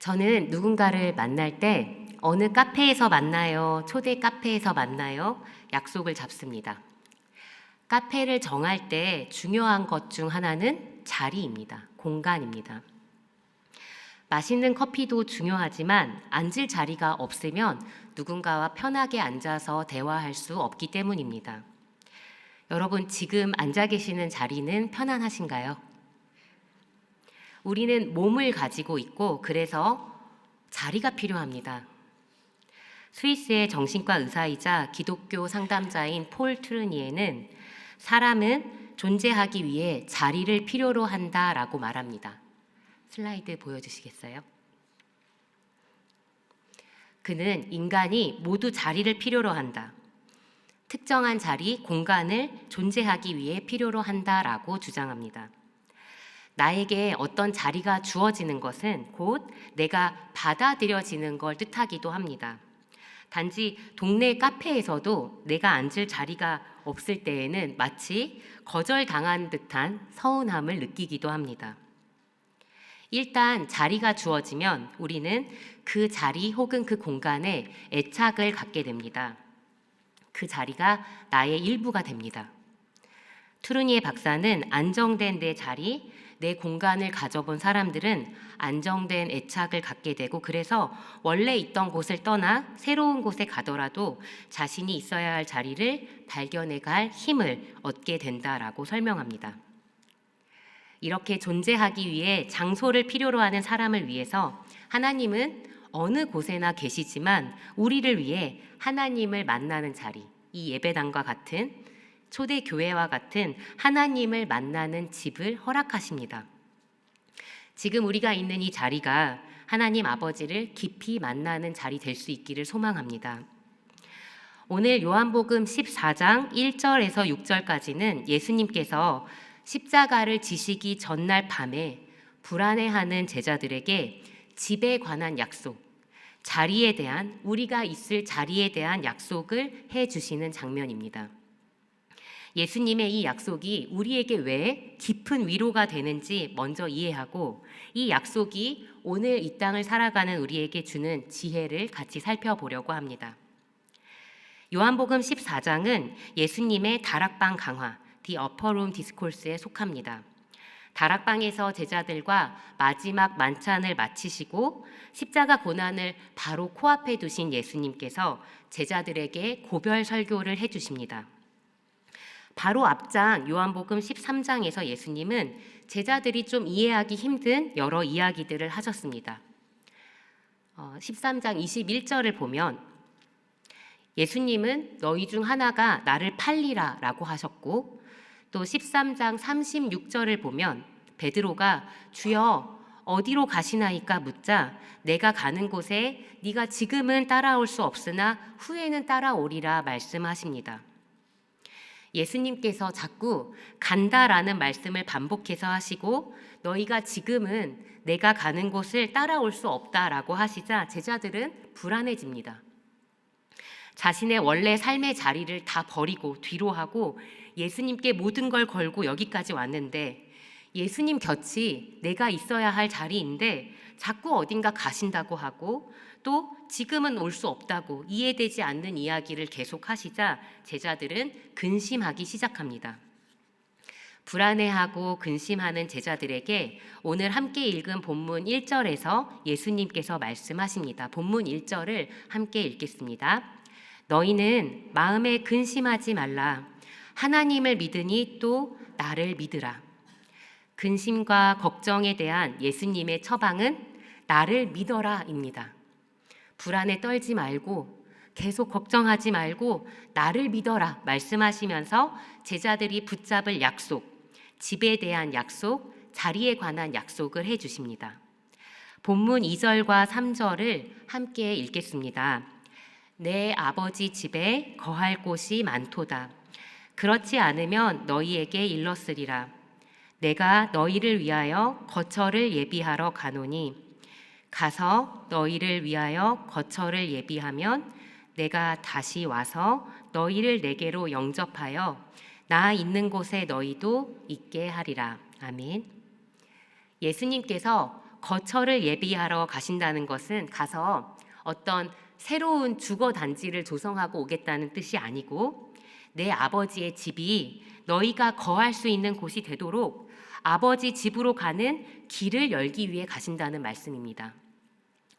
저는 누군가를 만날 때 어느 카페에서 만나요? 초대 카페에서 만나요? 약속을 잡습니다. 카페를 정할 때 중요한 것 중 하나는 자리입니다. 공간입니다. 맛있는 커피도 중요하지만 앉을 자리가 없으면 누군가와 편하게 앉아서 대화할 수 없기 때문입니다. 여러분, 지금 앉아 계시는 자리는 편안하신가요? 우리는 몸을 가지고 있고 그래서 자리가 필요합니다. 스위스의 정신과 의사이자 기독교 상담자인 폴 트루니에는 사람은 존재하기 위해 자리를 필요로 한다라고 말합니다. 슬라이드 보여주시겠어요? 그는 인간이 모두 자리를 필요로 한다. 특정한 자리, 공간을 존재하기 위해 필요로 한다라고 주장합니다. 나에게 어떤 자리가 주어지는 것은 곧 내가 받아들여지는 걸 뜻하기도 합니다. 단지 동네 카페에서도 내가 앉을 자리가 없을 때에는 마치 거절당한 듯한 서운함을 느끼기도 합니다. 일단 자리가 주어지면 우리는 그 자리 혹은 그 공간에 애착을 갖게 됩니다. 그 자리가 나의 일부가 됩니다. 트루니에 박사는 안정된 내 자리, 내 공간을 가져본 사람들은 안정된 애착을 갖게 되고 그래서 원래 있던 곳을 떠나 새로운 곳에 가더라도 자신이 있어야 할 자리를 발견해 갈 힘을 얻게 된다라고 설명합니다. 이렇게 존재하기 위해 장소를 필요로 하는 사람을 위해서 하나님은 어느 곳에나 계시지만 우리를 위해 하나님을 만나는 자리, 이 예배당과 같은 초대교회와 같은 하나님을 만나는 집을 허락하십니다. 지금 우리가 있는 이 자리가 하나님 아버지를 깊이 만나는 자리 될 수 있기를 소망합니다. 오늘 요한복음 14장 1절에서 6절까지는 예수님께서 십자가를 지시기 전날 밤에 불안해하는 제자들에게 집에 관한 약속, 자리에 대한, 우리가 있을 자리에 대한 약속을 해주시는 장면입니다. 예수님의 이 약속이 우리에게 왜 깊은 위로가 되는지 먼저 이해하고 이 약속이 오늘 이 땅을 살아가는 우리에게 주는 지혜를 같이 살펴보려고 합니다. 요한복음 14장은 예수님의 다락방 강화, The Upper Room Discourse에 속합니다. 다락방에서 제자들과 마지막 만찬을 마치시고 십자가 고난을 바로 코앞에 두신 예수님께서 제자들에게 고별 설교를 해주십니다. 바로 앞장 요한복음 13장에서 예수님은 제자들이 좀 이해하기 힘든 여러 이야기들을 하셨습니다. 13장 21절을 보면 예수님은 너희 중 하나가 나를 팔리라 라고 하셨고 또 13장 36절을 보면 베드로가 주여 어디로 가시나이까 묻자 내가 가는 곳에 네가 지금은 따라올 수 없으나 후에는 따라오리라 말씀하십니다. 예수님께서 자꾸 간다라는 말씀을 반복해서 하시고 너희가 지금은 내가 가는 곳을 따라올 수 없다라고 하시자 제자들은 불안해집니다. 자신의 원래 삶의 자리를 다 버리고 뒤로 하고 예수님께 모든 걸 걸고 여기까지 왔는데 예수님 곁이 내가 있어야 할 자리인데 자꾸 어딘가 가신다고 하고 또 지금은 올 수 없다고 이해되지 않는 이야기를 계속 하시자 제자들은 근심하기 시작합니다. 불안해하고 근심하는 제자들에게 오늘 함께 읽은 본문 1절에서 예수님께서 말씀하십니다. 본문 1절을 함께 읽겠습니다. 너희는 마음에 근심하지 말라. 하나님을 믿으니 또 나를 믿으라. 근심과 걱정에 대한 예수님의 처방은 나를 믿어라입니다. 불안에 떨지 말고 계속 걱정하지 말고 나를 믿어라 말씀하시면서 제자들이 붙잡을 약속, 집에 대한 약속, 자리에 관한 약속을 해주십니다. 본문 2절과 3절을 함께 읽겠습니다. 내 아버지 집에 거할 곳이 많도다. 그렇지 않으면 너희에게 일렀으리라. 내가 너희를 위하여 거처를 예비하러 가노니 가서 너희를 위하여 거처를 예비하면 내가 다시 와서 너희를 내게로 영접하여 나 있는 곳에 너희도 있게 하리라. 아멘. 예수님께서 거처를 예비하러 가신다는 것은 가서 어떤 새로운 주거 단지를 조성하고 오겠다는 뜻이 아니고 내 아버지의 집이 너희가 거할 수 있는 곳이 되도록 아버지 집으로 가는 길을 열기 위해 가신다는 말씀입니다.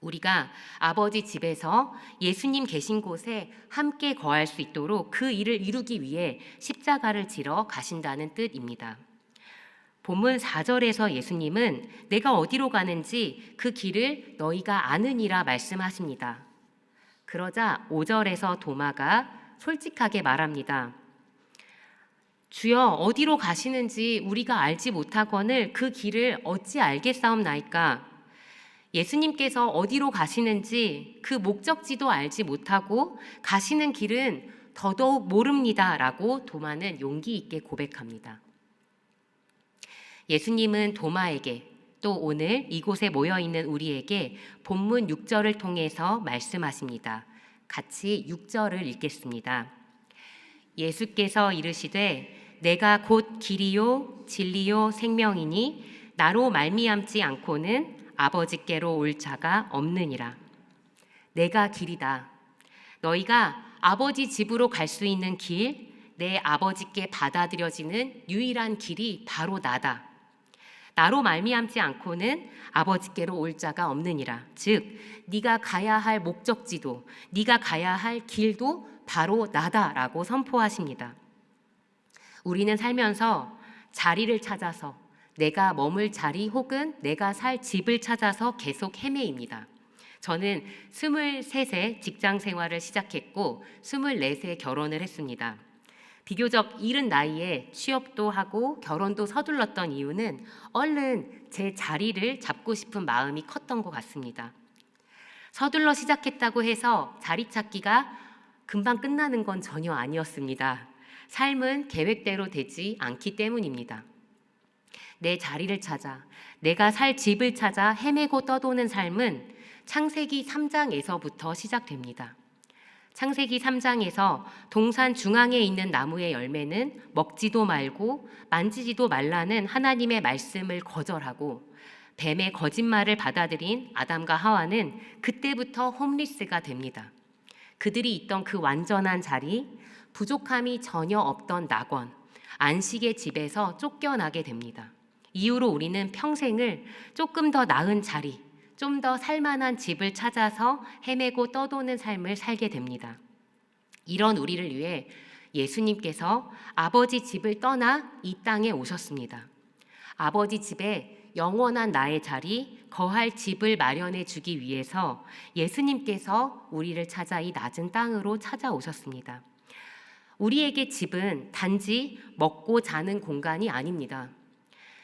우리가 아버지 집에서 예수님 계신 곳에 함께 거할 수 있도록 그 일을 이루기 위해 십자가를 지러 가신다는 뜻입니다. 본문 4절에서 예수님은 내가 어디로 가는지 그 길을 너희가 아느니라 말씀하십니다. 그러자 5절에서 도마가 솔직하게 말합니다. 주여, 어디로 가시는지 우리가 알지 못하거늘 그 길을 어찌 알겠사옵나이까? 예수님께서 어디로 가시는지 그 목적지도 알지 못하고 가시는 길은 더더욱 모릅니다 라고 도마는 용기 있게 고백합니다. 예수님은 도마에게 또 오늘 이곳에 모여있는 우리에게 본문 6절을 통해서 말씀하십니다. 같이 6절을 읽겠습니다. 예수께서 이르시되 내가 곧 길이요 진리요 생명이니 나로 말미암지 않고는 아버지께로 올 자가 없느니라. 내가 길이다. 너희가 아버지 집으로 갈 수 있는 길, 내 아버지께 받아들여지는 유일한 길이 바로 나다. 나로 말미암지 않고는 아버지께로 올 자가 없느니라. 즉 네가 가야 할 목적지도 네가 가야 할 길도 바로 나다라고 선포하십니다. 우리는 살면서 자리를 찾아서 내가 머물 자리 혹은 내가 살 집을 찾아서 계속 헤매입니다. 저는 23세 직장 생활을 시작했고 24세 결혼을 했습니다. 비교적 이른 나이에 취업도 하고 결혼도 서둘렀던 이유는 얼른 제 자리를 잡고 싶은 마음이 컸던 것 같습니다. 서둘러 시작했다고 해서 자리 찾기가 금방 끝나는 건 전혀 아니었습니다. 삶은 계획대로 되지 않기 때문입니다. 내 자리를 찾아, 내가 살 집을 찾아 헤매고 떠도는 삶은 창세기 3장에서부터 시작됩니다. 창세기 3장에서 동산 중앙에 있는 나무의 열매는 먹지도 말고 만지지도 말라는 하나님의 말씀을 거절하고 뱀의 거짓말을 받아들인 아담과 하와는 그때부터 홈리스가 됩니다. 그들이 있던 그 완전한 자리, 부족함이 전혀 없던 낙원, 안식의 집에서 쫓겨나게 됩니다. 이후로 우리는 평생을 조금 더 나은 자리, 좀 더 살만한 집을 찾아서 헤매고 떠도는 삶을 살게 됩니다. 이런 우리를 위해 예수님께서 아버지 집을 떠나 이 땅에 오셨습니다. 아버지 집에 영원한 나의 자리, 거할 집을 마련해 주기 위해서 예수님께서 우리를 찾아 이 낮은 땅으로 찾아오셨습니다. 우리에게 집은 단지 먹고 자는 공간이 아닙니다.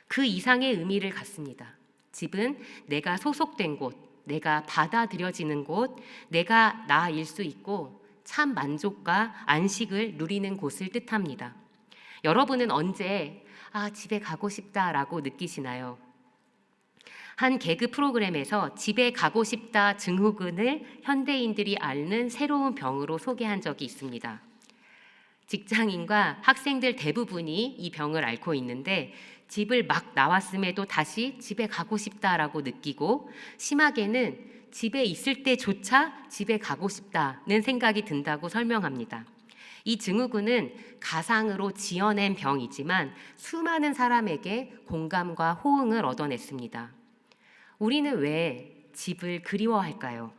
그 이상의 의미를 갖습니다. 집은 내가 소속된 곳, 내가 받아들여지는 곳, 내가 나일 수 있고 참 만족과 안식을 누리는 곳을 뜻합니다. 여러분은 언제 집에 가고 싶다라고 느끼시나요? 한 개그 프로그램에서 집에 가고 싶다 증후군을 현대인들이 앓는 새로운 병으로 소개한 적이 있습니다. 직장인과 학생들 대부분이 이 병을 앓고 있는데 집을 막 나왔음에도 다시 집에 가고 싶다라고 느끼고 심하게는 집에 있을 때조차 집에 가고 싶다는 생각이 든다고 설명합니다. 이 증후군은 가상으로 지어낸 병이지만 수많은 사람에게 공감과 호응을 얻어냈습니다. 우리는 왜 집을 그리워할까요?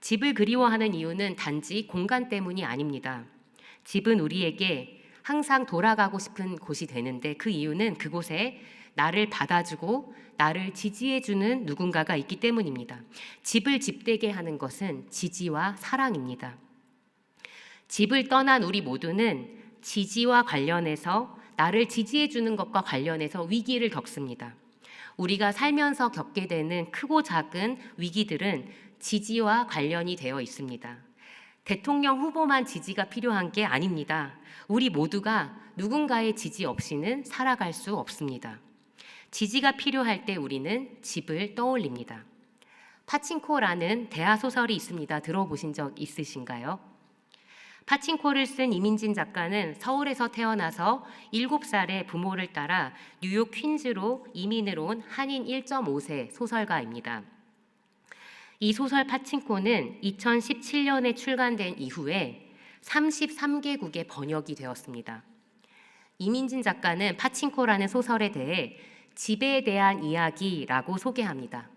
집을 그리워하는 이유는 단지 공간 때문이 아닙니다. 집은 우리에게 항상 돌아가고 싶은 곳이 되는데 그 이유는 그곳에 나를 받아주고 나를 지지해주는 누군가가 있기 때문입니다. 집을 집되게 하는 것은 지지와 사랑입니다. 집을 떠난 우리 모두는 지지와 관련해서 나를 지지해주는 것과 관련해서 위기를 겪습니다. 우리가 살면서 겪게 되는 크고 작은 위기들은 지지와 관련이 되어 있습니다. 대통령 후보만 지지가 필요한 게 아닙니다. 우리 모두가 누군가의 지지 없이는 살아갈 수 없습니다. 지지가 필요할 때 우리는 집을 떠올립니다. 파친코라는 대하소설이 있습니다. 들어보신 적 있으신가요? 파친코를 쓴 이민진 작가는 서울에서 태어나서 7살에 부모를 따라 뉴욕 퀸즈로 이민을 온 한인 1.5세 소설가입니다. 이 소설 파친코는 2017년에 출간된 이후에 33개국에 번역이 되었습니다. 이민진 작가는 파친코라는 소설에 대해 집에 대한 이야기라고 소개합니다.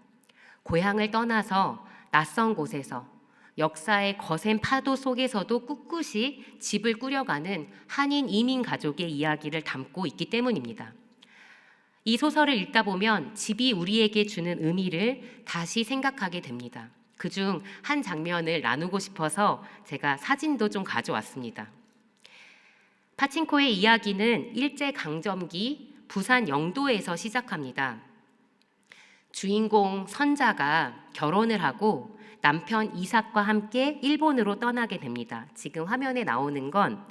고향을 떠나서 낯선 곳에서 역사의 거센 파도 속에서도 꿋꿋이 집을 꾸려가는 한인 이민 가족의 이야기를 담고 있기 때문입니다. 이 소설을 읽다 보면 집이 우리에게 주는 의미를 다시 생각하게 됩니다. 그중 한 장면을 나누고 싶어서 제가 사진도 좀 가져왔습니다. 파친코의 이야기는 일제강점기 부산 영도에서 시작합니다. 주인공 선자가 결혼을 하고 남편 이삭과 함께 일본으로 떠나게 됩니다. 지금 화면에 나오는 건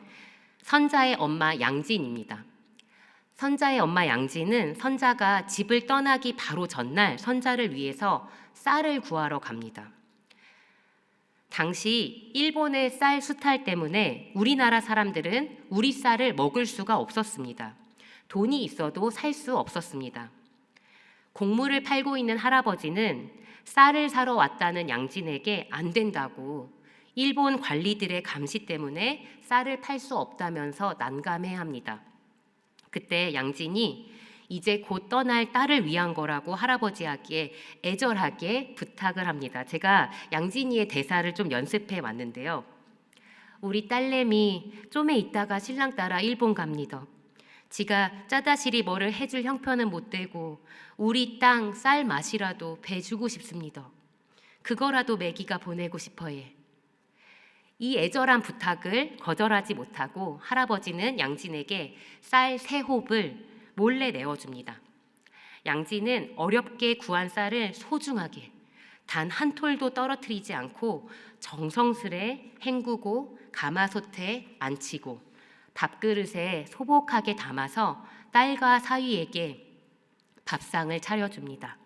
선자의 엄마 양진입니다. 선자의 엄마 양진은 선자가 집을 떠나기 바로 전날 선자를 위해서 쌀을 구하러 갑니다. 당시 일본의 쌀 수탈 때문에 우리나라 사람들은 우리 쌀을 먹을 수가 없었습니다. 돈이 있어도 살 수 없었습니다. 곡물을 팔고 있는 할아버지는 쌀을 사러 왔다는 양진에게 안 된다고 일본 관리들의 감시 때문에 쌀을 팔 수 없다면서 난감해합니다. 그때 양진이 이제 곧 떠날 딸을 위한 거라고 할아버지에게 애절하게 부탁을 합니다. 제가 양진이의 대사를 좀 연습해 왔는데요. 우리 딸내미 좀에 있다가 신랑 따라 일본 갑니다. 지가 짜다시리 뭐를 해줄 형편은 못 되고 우리 땅 쌀 맛이라도 배주고 싶습니다. 그거라도 매기가 보내고 싶어요. 이 애절한 부탁을 거절하지 못하고 할아버지는 양진에게 쌀 3홉을 몰래 내어줍니다. 양진은 어렵게 구한 쌀을 소중하게 단 한 톨도 떨어뜨리지 않고 정성스레 헹구고 가마솥에 안치고 밥그릇에 소복하게 담아서 딸과 사위에게 밥상을 차려줍니다.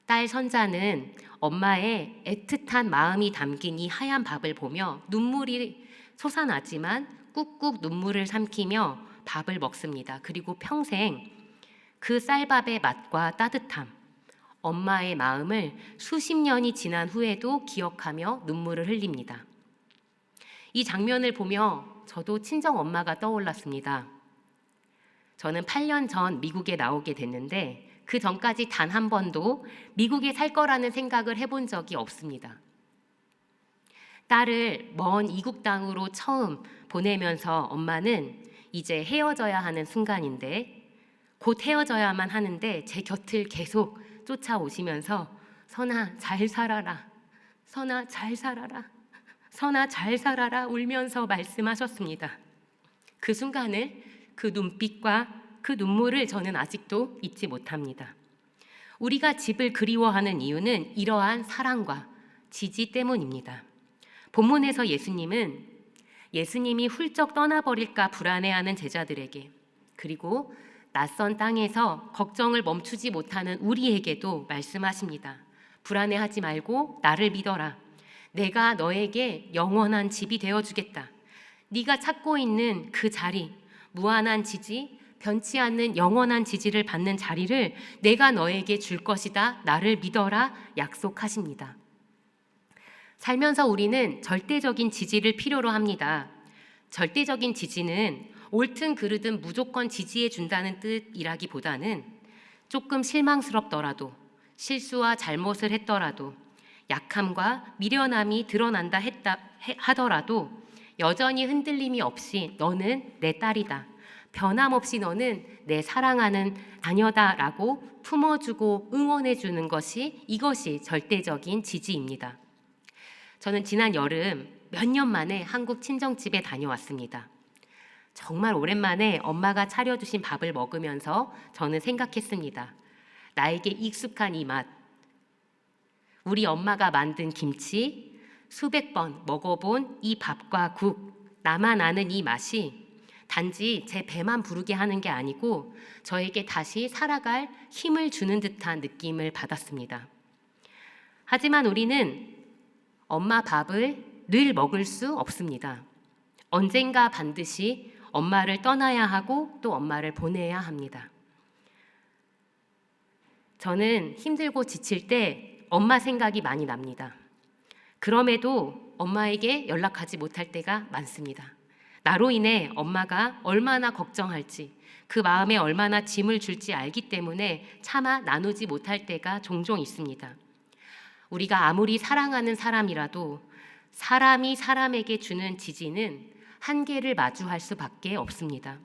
딸 선자는 엄마의 애틋한 마음이 담긴 이 하얀 밥을 보며 눈물이 솟아나지만 꾹꾹 눈물을 삼키며 밥을 먹습니다. 그리고 평생 그 쌀밥의 맛과 따뜻함, 엄마의 마음을 수십 년이 지난 후에도 기억하며 눈물을 흘립니다. 이 장면을 보며 저도 친정 엄마가 떠올랐습니다. 저는 8년 전 미국에 나오게 됐는데 그 전까지 단 한 번도 미국에 살 거라는 생각을 해본 적이 없습니다. 딸을 먼 이국 땅으로 처음 보내면서 엄마는 이제 헤어져야 하는 순간인데 곧 헤어져야만 하는데 제 곁을 계속 쫓아오시면서 선아 잘 살아라, 선아 잘 살아라, 선아 잘 살아라 울면서 말씀하셨습니다. 그 순간을, 그 눈빛과 그 눈물을 저는 아직도 잊지 못합니다. 우리가 집을 그리워하는 이유는 이러한 사랑과 지지 때문입니다. 본문에서 예수님이 훌쩍 떠나버릴까 불안해하는 제자들에게, 그리고 낯선 땅에서 걱정을 멈추지 못하는 우리에게도 말씀하십니다. 불안해하지 말고 나를 믿어라. 내가 너에게 영원한 집이 되어주겠다. 네가 찾고 있는 그 자리, 무한한 지지, 변치 않는 영원한 지지를 받는 자리를 내가 너에게 줄 것이다. 나를 믿어라. 약속하십니다. 살면서 우리는 절대적인 지지를 필요로 합니다. 절대적인 지지는 옳든 그르든 무조건 지지해 준다는 뜻이라기보다는 조금 실망스럽더라도, 실수와 잘못을 했더라도, 약함과 미련함이 드러난다 하더라도 여전히 흔들림이 없이 너는 내 딸이다, 변함없이 너는 내 사랑하는 자녀다라고 품어주고 응원해주는 것이, 이것이 절대적인 지지입니다. 저는 지난 여름 몇 년 만에 한국 친정집에 다녀왔습니다. 정말 오랜만에 엄마가 차려주신 밥을 먹으면서 저는 생각했습니다. 나에게 익숙한 이 맛, 우리 엄마가 만든 김치, 수백 번 먹어본 이 밥과 국, 나만 아는 이 맛이 단지 제 배만 부르게 하는 게 아니고 저에게 다시 살아갈 힘을 주는 듯한 느낌을 받았습니다. 하지만 우리는 엄마 밥을 늘 먹을 수 없습니다. 언젠가 반드시 엄마를 떠나야 하고 또 엄마를 보내야 합니다. 저는 힘들고 지칠 때 엄마 생각이 많이 납니다. 그럼에도 엄마에게 연락하지 못할 때가 많습니다. 나로 인해 엄마가 얼마나 걱정할지, 그 마음에 얼마나 짐을 줄지 알기 때문에 차마 나누지 못할 때가 종종 있습니다. 우리가 아무리 사랑하는 사람이라도 사람이 사람에게 주는 지지는 한계를 마주할 수밖에 없습니다.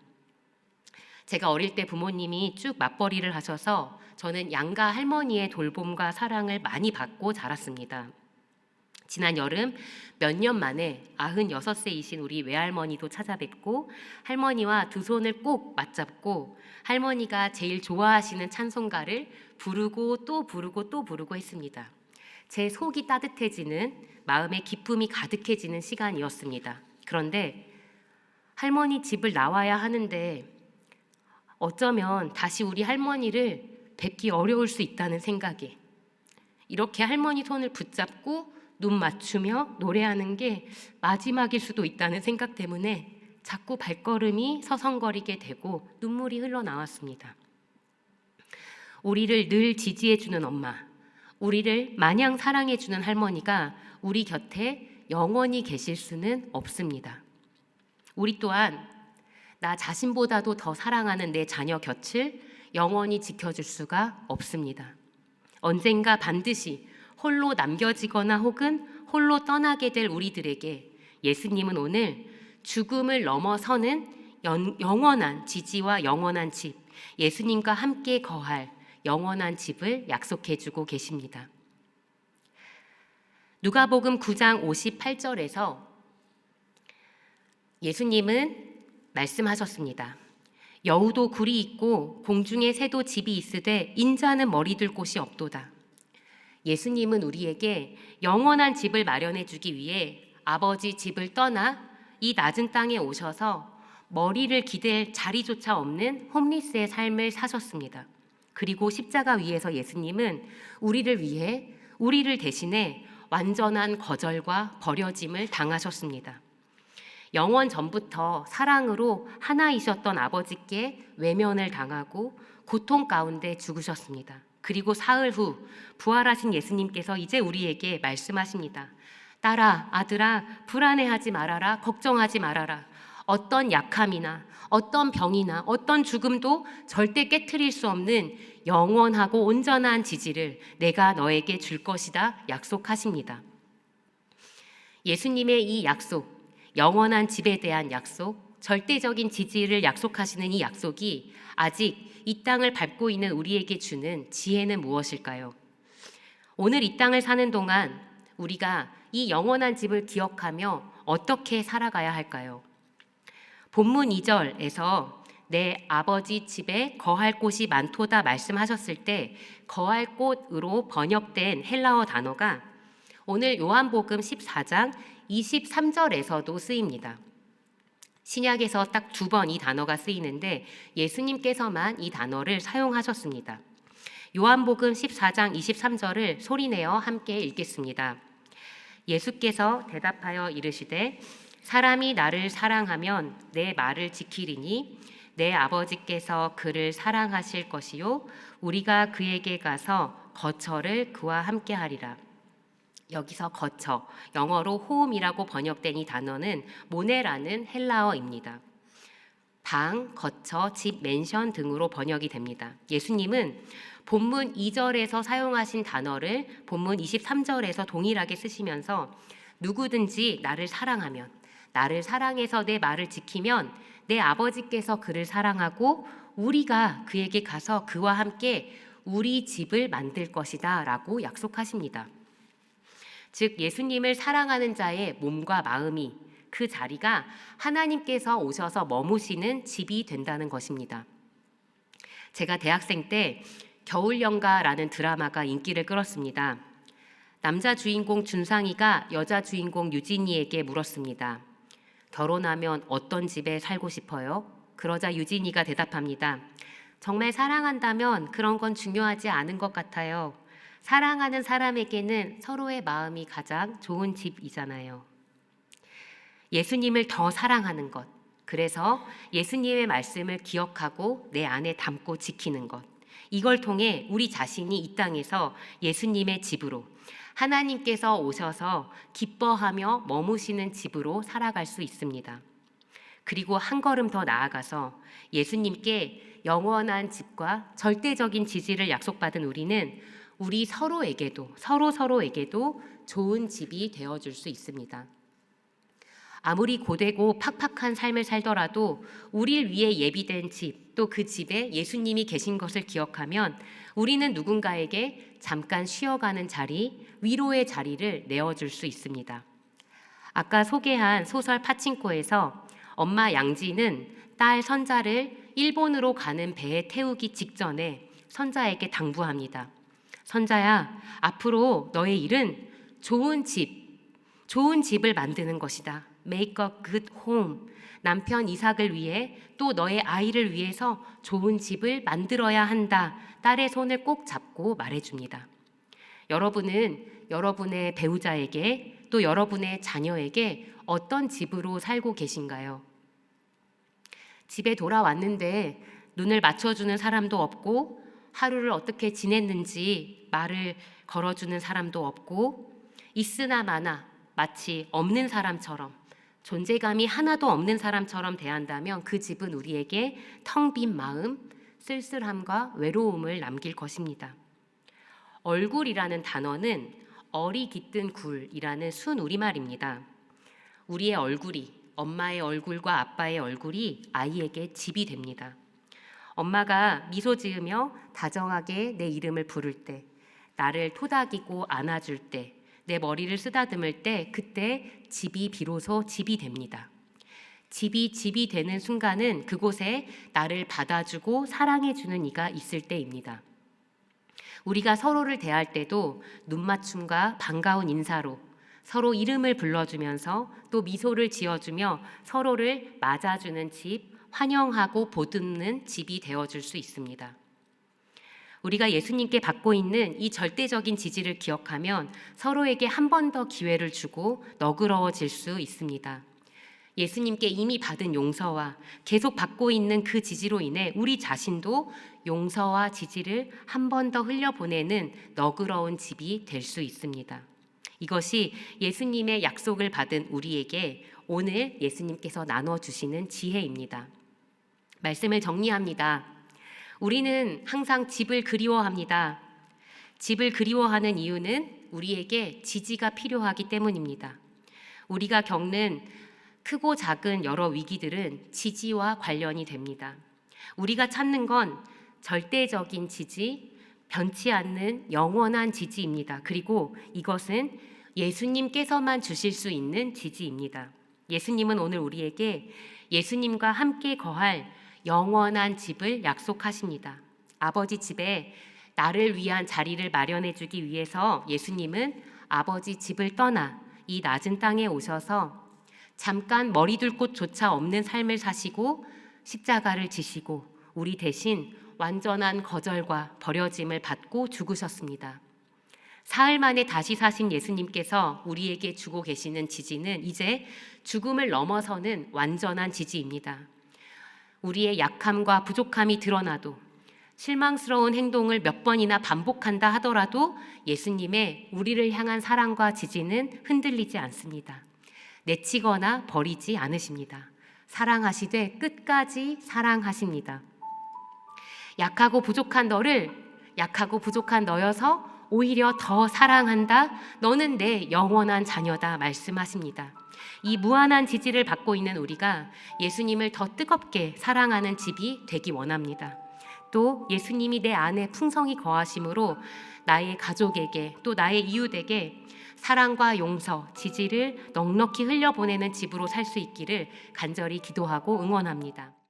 제가 어릴 때 부모님이 쭉 맞벌이를 하셔서 저는 양가 할머니의 돌봄과 사랑을 많이 받고 자랐습니다. 지난 여름 몇 년 만에 96세이신 우리 외할머니도 찾아뵙고 할머니와 두 손을 꼭 맞잡고 할머니가 제일 좋아하시는 찬송가를 부르고 또 부르고 또 부르고 했습니다. 제 속이 따뜻해지는, 마음에 기쁨이 가득해지는 시간이었습니다. 그런데 할머니 집을 나와야 하는데 어쩌면 다시 우리 할머니를 뵙기 어려울 수 있다는 생각에 이렇게 할머니 손을 붙잡고 눈 맞추며 노래하는 게 마지막일 수도 있다는 생각 때문에 자꾸 발걸음이 서성거리게 되고 눈물이 흘러나왔습니다. 우리를 늘 지지해주는 엄마, 우리를 마냥 사랑해주는 할머니가 우리 곁에 영원히 계실 수는 없습니다. 우리 또한 나 자신보다도 더 사랑하는 내 자녀 곁을 영원히 지켜줄 수가 없습니다. 언젠가 반드시 홀로 남겨지거나 혹은 홀로 떠나게 될 우리들에게 예수님은 오늘 죽음을 넘어서는 영원한 지지와 영원한 집, 예수님과 함께 거할 영원한 집을 약속해 주고 계십니다. 누가복음 9장 58절에서 예수님은 말씀하셨습니다. 여우도 굴이 있고 공중에 새도 집이 있으되 인자는 머리 둘 곳이 없도다. 예수님은 우리에게 영원한 집을 마련해 주기 위해 아버지 집을 떠나 이 낮은 땅에 오셔서 머리를 기댈 자리조차 없는 홈리스의 삶을 사셨습니다. 그리고 십자가 위에서 예수님은 우리를 위해, 우리를 대신해 완전한 거절과 버려짐을 당하셨습니다. 영원 전부터 사랑으로 하나이셨던 아버지께 외면을 당하고 고통 가운데 죽으셨습니다. 그리고 사흘 후 부활하신 예수님께서 이제 우리에게 말씀하십니다. 딸아, 아들아, 불안해하지 말아라, 걱정하지 말아라. 어떤 약함이나 어떤 병이나 어떤 죽음도 절대 깨트릴 수 없는 영원하고 온전한 지지를 내가 너에게 줄 것이다 약속하십니다. 예수님의 이 약속, 영원한 집에 대한 약속, 절대적인 지지를 약속하시는 이 약속이 아직 이 땅을 밟고 있는 우리에게 주는 지혜는 무엇일까요? 오늘 이 땅을 사는 동안 우리가 이 영원한 집을 기억하며 어떻게 살아가야 할까요? 본문 2절에서 내 아버지 집에 거할 곳이 많도다 말씀하셨을 때 거할 곳으로 번역된 헬라어 단어가 오늘 요한복음 14장 23절에서도 쓰입니다. 신약에서 딱 2번 이 단어가 쓰이는데 예수님께서만 이 단어를 사용하셨습니다. 요한복음 14장 23절을 소리내어 함께 읽겠습니다. 예수께서 대답하여 이르시되 사람이 나를 사랑하면 내 말을 지키리니 내 아버지께서 그를 사랑하실 것이요 우리가 그에게 가서 거처를 그와 함께 하리라. 여기서 거처, 영어로 홈이라고 번역된 이 단어는 모네라는 헬라어입니다. 방, 거처, 집, 맨션 등으로 번역이 됩니다. 예수님은 본문 2절에서 사용하신 단어를 본문 23절에서 동일하게 쓰시면서 누구든지 나를 사랑하면, 나를 사랑해서 내 말을 지키면 내 아버지께서 그를 사랑하고 우리가 그에게 가서 그와 함께 우리 집을 만들 것이다 라고 약속하십니다. 즉 예수님을 사랑하는 자의 몸과 마음이 그 자리가 하나님께서 오셔서 머무시는 집이 된다는 것입니다. 제가 대학생 때 겨울연가라는 드라마가 인기를 끌었습니다. 남자 주인공 준상이가 여자 주인공 유진이에게 물었습니다. 결혼하면 어떤 집에 살고 싶어요? 그러자 유진이가 대답합니다. 정말 사랑한다면 그런 건 중요하지 않은 것 같아요. 사랑하는 사람에게는 서로의 마음이 가장 좋은 집이잖아요. 예수님을 더 사랑하는 것. 그래서 예수님의 말씀을 기억하고 내 안에 담고 지키는 것. 이걸 통해 우리 자신이 이 땅에서 예수님의 집으로, 하나님께서 오셔서 기뻐하며 머무시는 집으로 살아갈 수 있습니다. 그리고 한 걸음 더 나아가서 예수님께 영원한 집과 절대적인 지지를 약속받은 우리는 우리 서로에게도 좋은 집이 되어줄 수 있습니다. 아무리 고되고 팍팍한 삶을 살더라도 우리를 위해 예비된 집, 또 그 집에 예수님이 계신 것을 기억하면 우리는 누군가에게 잠깐 쉬어가는 자리, 위로의 자리를 내어줄 수 있습니다. 아까 소개한 소설 파친코에서 엄마 양지는 딸 선자를 일본으로 가는 배에 태우기 직전에 선자에게 당부합니다. 선자야, 앞으로 너의 일은 좋은 집을 만드는 것이다. Make a good home. 남편 이삭을 위해 또 너의 아이를 위해서 좋은 집을 만들어야 한다. 딸의 손을 꼭 잡고 말해줍니다. 여러분은 여러분의 배우자에게 또 여러분의 자녀에게 어떤 집으로 살고 계신가요? 집에 돌아왔는데 눈을 맞춰주는 사람도 없고 하루를 어떻게 지냈는지 말을 걸어주는 사람도 없고 있으나 마나 마치 없는 사람처럼 존재감이 하나도 없는 사람처럼 대한다면 그 집은 우리에게 텅 빈 마음, 쓸쓸함과 외로움을 남길 것입니다. 얼굴이라는 단어는 어리 깃든 굴이라는 순 우리말입니다. 우리의 얼굴이, 엄마의 얼굴과 아빠의 얼굴이 아이에게 집이 됩니다. 엄마가 미소 지으며 다정하게 내 이름을 부를 때, 나를 토닥이고 안아줄 때, 내 머리를 쓰다듬을 때 그때 집이 비로소 집이 됩니다. 집이 되는 순간은 그곳에 나를 받아주고 사랑해주는 이가 있을 때입니다. 우리가 서로를 대할 때도 눈맞춤과 반가운 인사로 서로 이름을 불러주면서 또 미소를 지어주며 서로를 맞아주는 집, 환영하고 보듬는 집이 되어줄 수 있습니다. 우리가 예수님께 받고 있는 이 절대적인 지지를 기억하면 서로에게 한 번 더 기회를 주고 너그러워질 수 있습니다. 예수님께 이미 받은 용서와 계속 받고 있는 그 지지로 인해 우리 자신도 용서와 지지를 한 번 더 흘려보내는 너그러운 집이 될 수 있습니다. 이것이 예수님의 약속을 받은 우리에게 오늘 예수님께서 나눠주시는 지혜입니다. 말씀을 정리합니다. 우리는 항상 집을 그리워합니다. 집을 그리워하는 이유는 우리에게 지지가 필요하기 때문입니다. 우리가 겪는 크고 작은 여러 위기들은 지지와 관련이 됩니다. 우리가 찾는 건 절대적인 지지, 변치 않는 영원한 지지입니다. 그리고 이것은 예수님께서만 주실 수 있는 지지입니다. 예수님은 오늘 우리에게 예수님과 함께 거할 영원한 집을 약속하십니다. 아버지 집에 나를 위한 자리를 마련해 주기 위해서 예수님은 아버지 집을 떠나 이 낮은 땅에 오셔서 잠깐 머리둘 곳조차 없는 삶을 사시고 십자가를 지시고 우리 대신 완전한 거절과 버려짐을 받고 죽으셨습니다. 사흘 만에 다시 사신 예수님께서 우리에게 주고 계시는 지지는 이제 죽음을 넘어서는 완전한 지지입니다. 우리의 약함과 부족함이 드러나도 실망스러운 행동을 몇 번이나 반복한다 하더라도 예수님의 우리를 향한 사랑과 지지는 흔들리지 않습니다. 내치거나 버리지 않으십니다. 사랑하시되 끝까지 사랑하십니다. 약하고 부족한 너여서 오히려 더 사랑한다. 너는 내 영원한 자녀다 말씀하십니다. 이 무한한 지지를 받고 있는 우리가 예수님을 더 뜨겁게 사랑하는 집이 되기 원합니다. 또 예수님이 내 안에 풍성히 거하심으로 나의 가족에게 또 나의 이웃에게 사랑과 용서, 지지를 넉넉히 흘려보내는 집으로 살 수 있기를 간절히 기도하고 응원합니다.